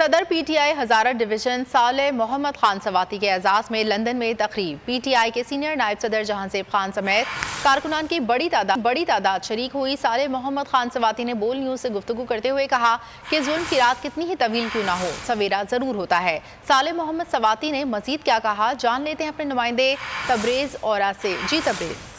सदर पीटीआई हज़ारा डिवीज़न साले मोहम्मद खान सवाती के एजाज़ में लंदन में तकरीब। पीटीआई के सीनियर नायब सदर जहांसेब खान समेत कारकुनान की बड़ी तादाद शरीक हुई। साले मोहम्मद खान सवाती ने बोल न्यूज़ से गुफ्तगू करते हुए कहा कि जुल्म की रात कितनी ही तवील क्यों ना हो, सवेरा ज़रूर होता है। साले मोहम्मद सवाती ने मज़ीद क्या कहा, जान लेते हैं अपने नुमाइंदे तबरेज़ औरा से। जी तबरेज़।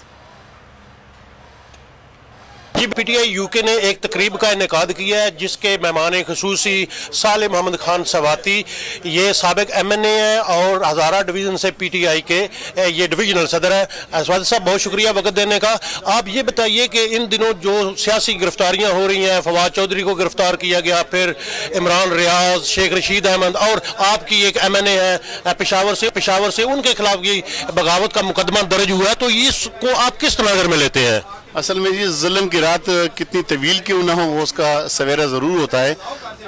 पीटीआई यूके ने एक तकरीब का इनेकाद किया है जिसके मेहमान खुसूसी साले मोहम्मद खान सवाती, ये साबिक MNA है और हज़ारा डिवीज़न से पीटीआई के ये डिविजनल सदर है। सवाती साहब बहुत शुक्रिया वक्त देने का। आप ये बताइए कि इन दिनों जो सियासी गिरफ्तारियां हो रही हैं, फवाद चौधरी को गिरफ्तार किया गया, फिर इमरान रियाज, शेख रशीद अहमद और आपकी एक MNA है पेशावर से उनके खिलाफ ये बगावत का मुकदमा दर्ज हुआ है, तो इसको आप किस नज़र में लेते हैं? असल में जी जुल्म की रात कितनी तवील क्यों ना हो वो उसका सवेरा ज़रूर होता है।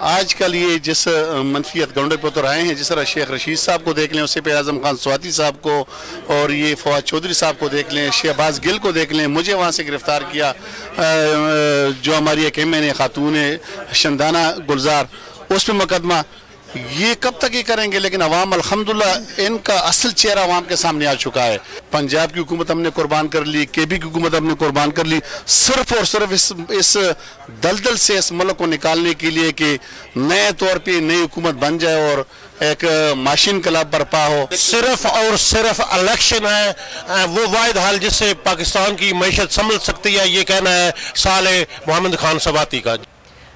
आजकल ये जिस मनफियत गंडे पर उतर आए हैं, जिस तरह शेख रशीद साहब को देख लें, उससे पे आज़म खान सवाती साहब को, और ये फवाद चौधरी साहब को देख लें, शहबाज गिल को देख लें, मुझे वहाँ से गिरफ़्तार किया जो हमारी एक MNA खातून है शंदाना गुलजार, उस पर मुकदमा। ये कब तक ये करेंगे? लेकिन अवाम अल्हम्दुलिल्लाह इनका असल चेहरा अवाम के सामने आ चुका है। पंजाब की हुकूमत हमने कुर्बान कर ली, KB की हुकूमत हमने कुर्बान कर ली, सिर्फ और सिर्फ इस दलदल से इस मुल्क को निकालने के लिए कि नए तौर पे नई हुकूमत बन जाए और एक माशी इनकलाब बर्पा हो। सिर्फ और सिर्फ इलेक्शन है वो वाहिद हाल जिससे पाकिस्तान की मैशत संभल सकती है, ये कहना है साले मोहम्मद खान सवाती का।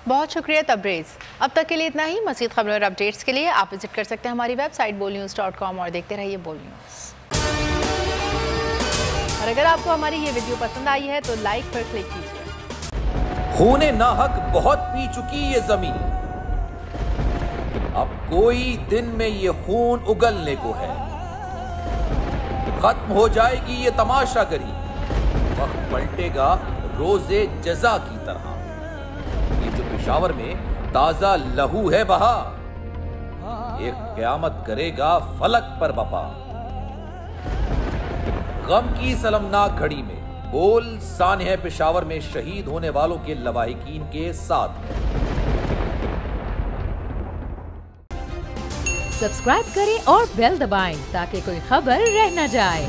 बहुत शुक्रिया तबरेज़। अब तक के लिए इतना ही। मज़ीद खबरों और अपडेट्स के लिए आप विजिट कर सकते हैं हमारी वेबसाइट bolnews.com और देखते रहिए बोल न्यूज़। और अगर आपको हमारी ये वीडियो पसंद आई है तो लाइक पर क्लिक कीजिए। खूने नाहक बहुत पी चुकी ये जमीन, अब कोई दिन में ये खून उगलने को है। खत्म हो जाएगी ये तमाशागरी, वक्त पलटेगा रोजे जजा की तरह। ये जो पेशावर में ताजा लहू है बहा, एक क़यामत करेगा फलक पर बपा। गम की सलमनाक घड़ी में बोल सानह पेशावर में शहीद होने वालों के लवाहिकीन के साथ। सब्सक्राइब करें और बेल दबाएं ताकि कोई खबर रह न जाए।